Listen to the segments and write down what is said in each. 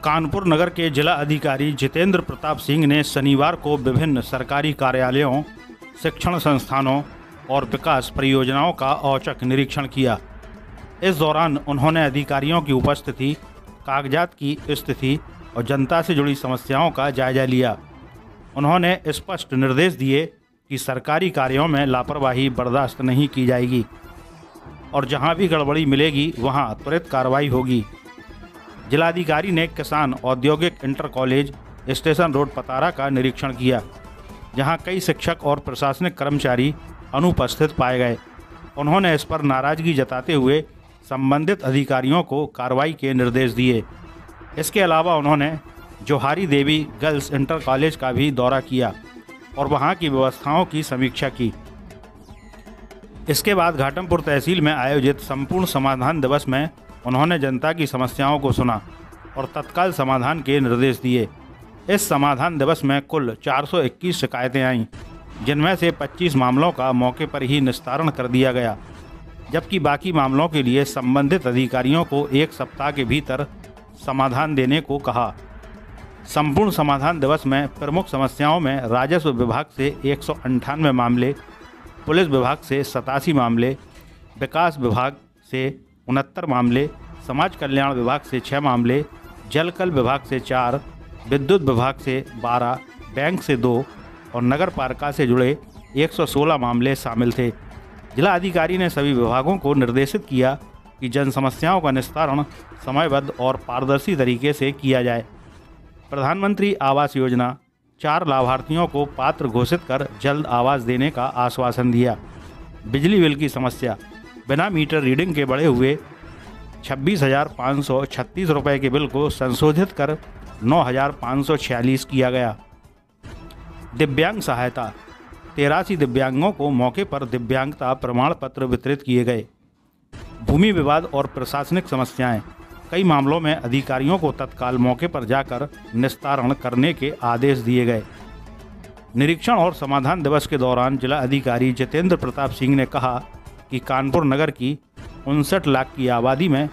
कानपुर नगर के जिला अधिकारी जितेंद्र प्रताप सिंह ने शनिवार को विभिन्न सरकारी कार्यालयों, शिक्षण संस्थानों और विकास परियोजनाओं का औचक निरीक्षण किया। इस दौरान उन्होंने अधिकारियों की उपस्थिति, कागजात की स्थिति और जनता से जुड़ी समस्याओं का जायजा लिया। उन्होंने स्पष्ट निर्देश दिए कि सरकारी कार्यों में लापरवाही बर्दाश्त नहीं की जाएगी और जहां भी गड़बड़ी मिलेगी वहां त्वरित कार्रवाई होगी। जिलाधिकारी ने किसान औद्योगिक inter college station road Patara का निरीक्षण किया, जहां कई शिक्षक और प्रशासनिक कर्मचारी अनुपस्थित पाए गए। उन्होंने इस पर नाराजगी जताते हुए संबंधित अधिकारियों को कार्रवाई के निर्देश दिए। इसके अलावा उन्होंने जोहारी देवी गर्ल्स इंटर कॉलेज का भी दौरा किया और वहां की व्यवस्थाओं की समीक्षा की। इसके बाद घाटमपुर तहसील में आयोजित संपूर्ण समाधान दिवस में उन्होंने जनता की समस्याओं को सुना और तत्काल समाधान के निर्देश दिए। इस समाधान दिवस में कुल 421 शिकायतें आईं, जिनमें से 25 मामलों का मौके पर ही निस्तारण कर दिया गया, जबकि बाकी मामलों के लिए संबंधित अधिकारियों को 1 सप्ताह के भीतर समाधान देने को कहा। संपूर्ण समाधान दिवस में प्रमुख समस्याओं में राजस्व विभाग से 198 मामले, पुलिस विभाग से 87 मामले, विकास विभाग से 69 मामले, समाज कल्याण विभाग से 6 मामले, जलकल विभाग से 4, विद्युत विभाग से 12, बैंक से 2 और नगर पालिका से जुड़े 116 मामले शामिल थे। जिला अधिकारी ने सभी विभागों को निर्देशित किया कि जन समस्याओं का निस्तारण समयबद्ध और पारदर्शी तरीके से किया जाए। प्रधानमंत्री आवास योजना 4 लाभार्थियों को पात्र घोषित कर जल्द आवास देने का आश्वासन दिया। बिजली बिल की समस्या, बिना मीटर रीडिंग के बढ़े हुए 26,536 रुपये के बिल को संशोधित कर 9,546 किया गया। दिव्यांग सहायता, 83 दिव्यांगों को मौके पर दिव्यांगता प्रमाण पत्र वितरित किए गए। भूमि विवाद और प्रशासनिक समस्याएं, कई मामलों में अधिकारियों को तत्काल मौके पर जाकर निस्तारण करने के आदेश दिए गए। निरीक्षण और समाधान दिवस के दौरान जिला अधिकारी जितेंद्र प्रताप सिंह ने कहा कि कानपुर नगर की 59 लाख की आबादी में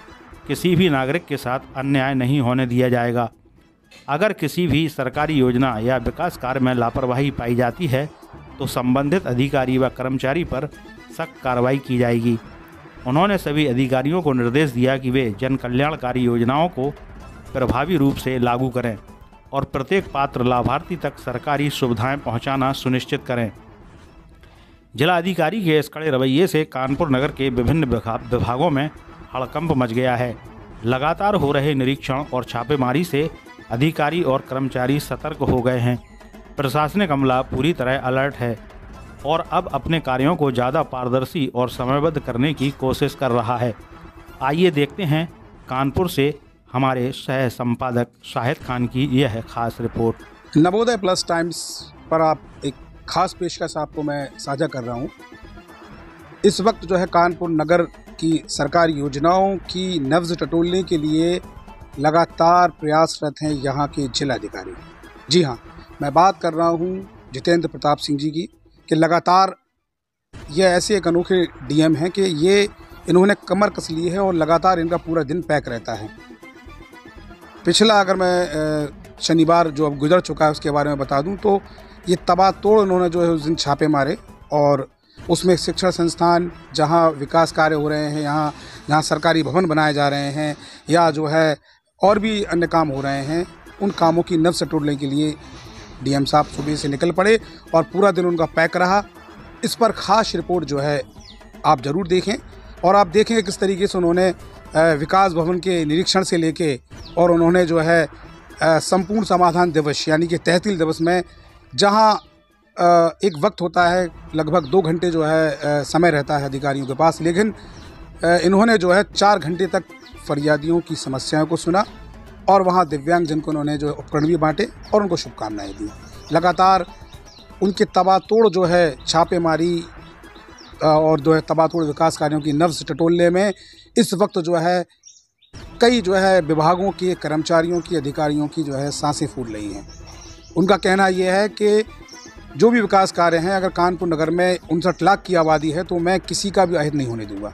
किसी भी नागरिक के साथ अन्याय नहीं होने दिया जाएगा। अगर किसी भी सरकारी योजना या विकास कार्य में लापरवाही पाई जाती है तो संबंधित अधिकारी व कर्मचारी पर सख्त कार्रवाई की जाएगी। उन्होंने सभी अधिकारियों को निर्देश दिया कि वे जन कल्याणकारी योजनाओं को प्रभावी रूप से लागू करें और प्रत्येक पात्र लाभार्थी तक सरकारी सुविधाएं पहुंचाना सुनिश्चित करें। जिला अधिकारी के इस कड़े रवैये से कानपुर नगर के विभिन्न विभागों में हड़कंप मच गया है। लगातार हो रहे निरीक्षण और छापेमारी से अधिकारी और कर्मचारी सतर्क हो गए हैं। प्रशासनिक अमला पूरी तरह अलर्ट है और अब अपने कार्यों को ज़्यादा पारदर्शी और समयबद्ध करने की कोशिश कर रहा है। आइए देखते हैं कानपुर से हमारे सह संपादक शाहिद खान की यह खास रिपोर्ट। नवोदय प्लस टाइम्स पर आप एक खास पेशकश आपको मैं साझा कर रहा हूँ। इस वक्त जो है कानपुर नगर की सरकारी योजनाओं की नब्ज टटोलने के लिए लगातार प्रयासरत हैं यहाँ के जिलाधिकारी। जी हाँ, मैं बात कर रहा हूँ जितेंद्र प्रताप सिंह जी की, कि लगातार ये ऐसे एक अनोखे डीएम हैं कि इन्होंने कमर कस ली है और लगातार इनका पूरा दिन पैक रहता है। पिछला अगर मैं शनिवार जो अब गुजर चुका है उसके बारे में बता दूं तो ये तबातोड़ उन्होंने जो है उस दिन छापे मारे और उसमें शिक्षण संस्थान जहां विकास कार्य हो रहे हैं, जहां सरकारी भवन बनाए जा रहे हैं या जो है और भी अन्य काम हो रहे हैं, उन कामों की नब्ज टटोलने के लिए डीएम साहब सुबह से निकल पड़े और पूरा दिन उनका पैक रहा। इस पर ख़ास रिपोर्ट जो है आप ज़रूर देखें और आप देखें किस तरीके से उन्होंने विकास भवन के निरीक्षण से लेके और उन्होंने जो है संपूर्ण समाधान दिवस यानी कि तहसील दिवस में जहां एक वक्त होता है लगभग 2 घंटे जो है समय रहता है अधिकारियों के पास, लेकिन इन्होंने जो है 4 घंटे तक फरियादियों की समस्याओं को सुना और वहां दिव्यांग जन को उन्होंने जो उपकरण भी बांटे और उनको शुभकामनाएं दी। लगातार उनके तबातोड़ जो है छापेमारी और जो है तबातोड़ विकास कार्यों की नब्ज टटोलने में इस वक्त जो है कई जो है विभागों के कर्मचारियों की, अधिकारियों की जो है सांसें फूल रही हैं। उनका कहना यह है कि जो भी विकास कार्य हैं, अगर कानपुर नगर में 59 लाख की आबादी है तो मैं किसी का भी अहित नहीं होने दूंगा।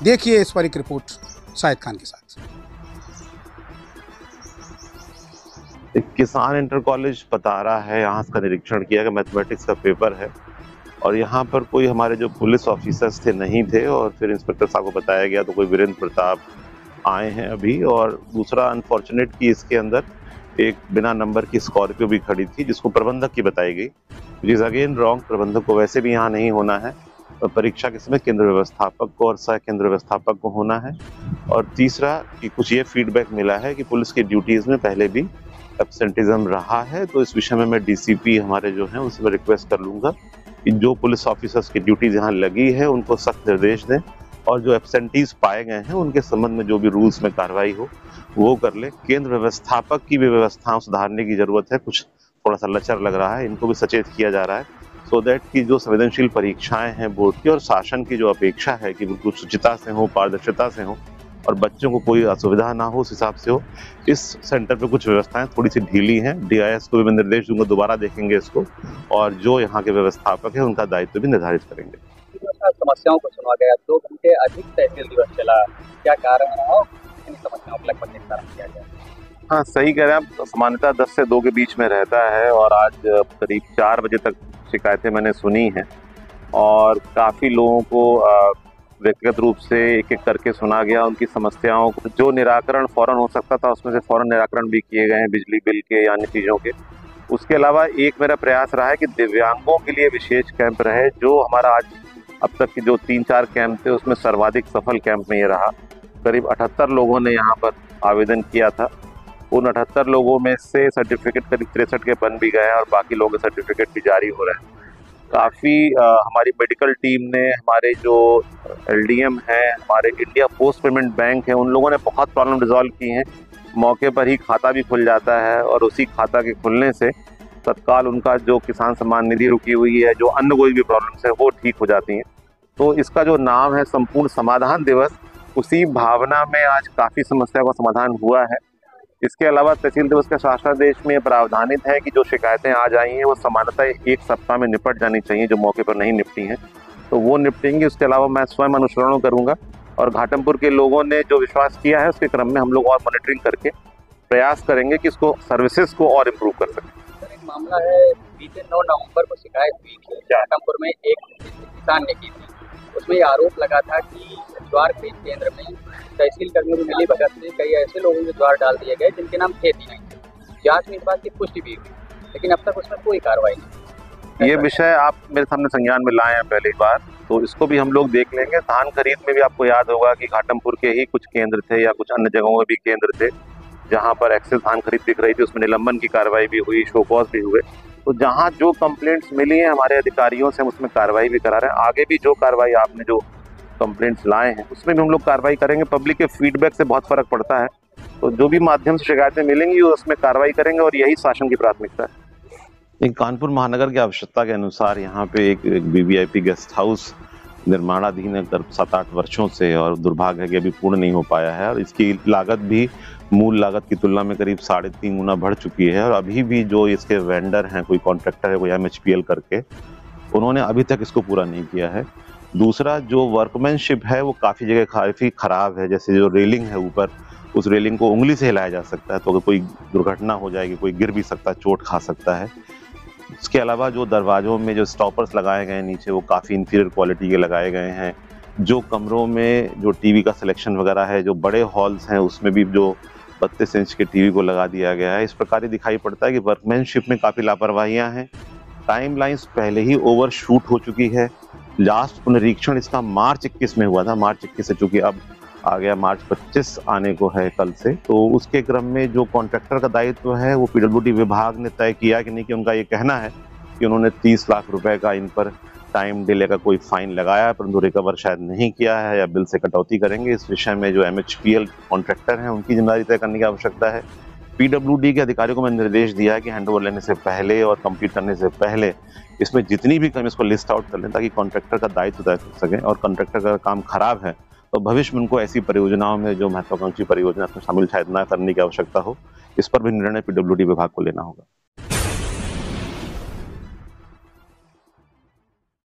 देखिए इस पर एक रिपोर्ट शाहिद खान के साथ। एक किसान इंटर कॉलेज पतारा है, यहाँ का निरीक्षण किया कि मैथमेटिक्स का पेपर है और यहाँ पर कोई हमारे जो पुलिस ऑफिसर्स थे नहीं थे और फिर इंस्पेक्टर साहब को बताया गया तो कोई वीरेंद्र प्रताप आए हैं अभी। और दूसरा अनफॉर्चुनेट कि इसके अंदर एक बिना नंबर की स्कॉर्पियो भी खड़ी थी जिसको प्रबंधक की बताई गई, विच इज अगेन रॉन्ग। प्रबंधक को वैसे भी यहाँ नहीं होना है, परीक्षा के समय केंद्र व्यवस्थापक को और सह केंद्र व्यवस्थापक को होना है। और तीसरा कि कुछ ये फीडबैक मिला है कि पुलिस की ड्यूटीज में पहले भी एब्सेंटिज्म रहा है, तो इस विषय में मैं डीसीपी हमारे जो हैं उनसे मैं रिक्वेस्ट कर लूंगा कि जो पुलिस ऑफिसर्स की ड्यूटीज यहाँ लगी है उनको सख्त निर्देश दें और जो एब्सेंटीज पाए गए हैं उनके संबंध में जो भी रूल्स में कार्रवाई हो वो कर ले। केंद्र व्यवस्थापक की भी व्यवस्थाओं सुधारने की जरूरत है, कुछ थोड़ा सा लचर लग रहा है, इनको भी सचेत किया जा रहा है सो दैट कि जो संवेदनशील परीक्षाएं हैं बोर्ड की और शासन की जो अपेक्षा है कि बिल्कुल शुचिता से हो, पारदर्शिता से हो और बच्चों को कोई असुविधा ना हो, उस हिसाब से हो। इस सेंटर पे कुछ व्यवस्थाएं थोड़ी सी ढीली हैं, डीआईएस को भी मैं निर्देश दूंगा, दोबारा देखेंगे इसको और जो यहाँ के व्यवस्थापक है उनका दायित्व भी निर्धारित करेंगे। समस्याओं को सुना गया, 2 घंटे अधिक तहसील दिवस चला, क्या कारण रहा और इन समस्याओं को लगभग निस्तारण किया गया? हाँ सही कह रहे हैं आप, सामान्यतः 10 से 2 के बीच में रहता है और आज करीब 4 बजे तक शिकायतें मैंने सुनी हैं और काफ़ी लोगों को व्यक्तिगत रूप से एक एक करके सुना गया, उनकी समस्याओं को जो निराकरण फौरन हो सकता था उसमें से फौरन निराकरण भी किए गए हैं, बिजली बिल के या अन्य चीज़ों के। उसके अलावा एक मेरा प्रयास रहा है कि दिव्यांगों के लिए विशेष कैंप रहे, जो हमारा आज अब तक के जो 3-4 कैंप थे उसमें सर्वाधिक सफल कैंप में ये रहा। करीब 78 लोगों ने यहाँ पर आवेदन किया था, उन 78 लोगों में से सर्टिफिकेट करीब 63 के बन भी गए हैं और बाकी लोगों के सर्टिफिकेट भी जारी हो रहे हैं। काफ़ी हमारी मेडिकल टीम ने, हमारे जो एलडीएम हैं, हमारे इंडिया पोस्ट पेमेंट बैंक है, उन लोगों ने बहुत प्रॉब्लम रिजॉल्व की हैं। मौके पर ही खाता भी खुल जाता है और उसी खाता के खुलने से तत्काल उनका जो किसान सम्मान निधि रुकी हुई है, जो अन्य कोई भी प्रॉब्लम्स है वो ठीक हो जाती हैं। तो इसका जो नाम है संपूर्ण समाधान दिवस, उसी भावना में आज काफ़ी समस्या का समाधान हुआ है। इसके अलावा तहसील दिवस का शासनादेश में प्रावधानित है कि जो शिकायतें आज आई हैं वो सामान्यतः 1 सप्ताह में निपट जानी चाहिए, जो मौके पर नहीं निपटी हैं तो वो निपटेंगी। उसके अलावा मैं स्वयं अनुसरण करूंगा और घाटमपुर के लोगों ने जो विश्वास किया है उसके क्रम में हम लोग और मॉनिटरिंग करके प्रयास करेंगे कि इसको सर्विसेज को और इम्प्रूव कर सकें। एक मामला है, बीते 9 नवंबर को शिकायत हुई थी घाटमपुर में, एक किसान ने की थी। उसमें ये आरोप लगा था कि ज्वार खरीद केंद्र में तहसील कर्मियों की मिली भगत से कई ऐसे लोगों के ज्वार डाल दिए गए जिनके नाम थे ही नहीं थे। जांच में इस बात की पुष्टि भी हुई, लेकिन अब तक उसमें कोई कार्रवाई नहीं। ये विषय आप मेरे सामने संज्ञान में लाए हैं पहली बार, तो इसको भी हम लोग देख लेंगे। धान खरीद में भी आपको याद होगा कि घाटमपुर के ही कुछ केंद्र थे या कुछ अन्य जगहों में भी केंद्र थे जहाँ पर एक्सेस धान खरीद दिख रही थी, उसमें निलंबन की कार्रवाई भी हुई, शोकॉज भी हुए। तो जहाँ जो कंप्लेंट्स मिली हैं हमारे अधिकारियों से हम उसमें कार्रवाई भी करा रहे हैं। आगे भी जो कार्रवाई आपने जो कंप्लेंट्स लाए हैं उसमें भी हम लोग कार्रवाई करेंगे। पब्लिक के फीडबैक से बहुत फर्क पड़ता है, तो जो भी माध्यम से शिकायतें मिलेंगी उसमें कार्रवाई करेंगे और यही शासन की प्राथमिकता है। कानपुर महानगर की आवश्यकता के अनुसार यहाँ पे एक वीवीआईपी गेस्ट हाउस निर्माणाधीन है 7-8 वर्षों से और दुर्भाग्य है कि अभी पूर्ण नहीं हो पाया है और इसकी लागत भी मूल लागत की तुलना में करीब 3.5 गुना बढ़ चुकी है और अभी भी जो इसके वेंडर हैं, कोई कॉन्ट्रैक्टर है, कोई एमएचपीएल करके, उन्होंने अभी तक इसको पूरा नहीं किया है। दूसरा जो वर्कमैनशिप है वो काफ़ी जगह काफ़ी ख़राब है, जैसे जो रेलिंग है ऊपर, उस रेलिंग को उंगली से हिलाया जा सकता है तो अगर कोई दुर्घटना हो जाएगी, कोई गिर भी सकता है, चोट खा सकता है। इसके अलावा जो दरवाज़ों में जो स्टॉपर्स लगाए गए हैं नीचे वो काफ़ी इंफीरियर क्वालिटी के लगाए गए हैं। जो कमरों में जो टीवी का सिलेक्शन वगैरह है, जो बड़े हॉल्स हैं उसमें भी जो 32 इंच के टीवी को लगा दिया गया है। इस प्रकार दिखाई पड़ता है कि वर्कमैनशिप में काफ़ी लापरवाहियाँ हैं। टाइम लाइन्स पहले ही ओवर शूट हो चुकी है। लास्ट पुनरीक्षण इसका मार्च 21 में हुआ था। मार्च 21 से चूँकि अब आ गया मार्च 25 आने को है कल से, तो उसके क्रम में जो कॉन्ट्रैक्टर का दायित्व है वो पीडब्ल्यूडी विभाग ने तय किया कि नहीं, कि उनका ये कहना है कि उन्होंने 30 लाख रुपए का इन पर टाइम डिले का कोई फाइन लगाया है, परंतु रिकवर शायद नहीं किया है या बिल से कटौती करेंगे। इस विषय में जो एमएचपीएल कॉन्ट्रैक्टर हैं उनकी जिम्मेदारी तय करने की आवश्यकता है। पीडब्ल्यूडी के अधिकारियों को मैंने निर्देश दिया है कि हैंडओवर लेने से पहले और कंप्लीट करने से पहले इसमें जितनी भी कमी इसको लिस्ट आउट कर लें ताकि कॉन्ट्रैक्टर का दायित्व तय कर सकें, और कॉन्ट्रैक्टर का काम खराब है तो भविष्य में उनको ऐसी परियोजनाओं में जो महत्वाकांक्षी परियोजना में शामिल शायद न करने की आवश्यकता हो, इस पर भी निर्णय पीडब्ल्यूडी विभाग को लेना होगा।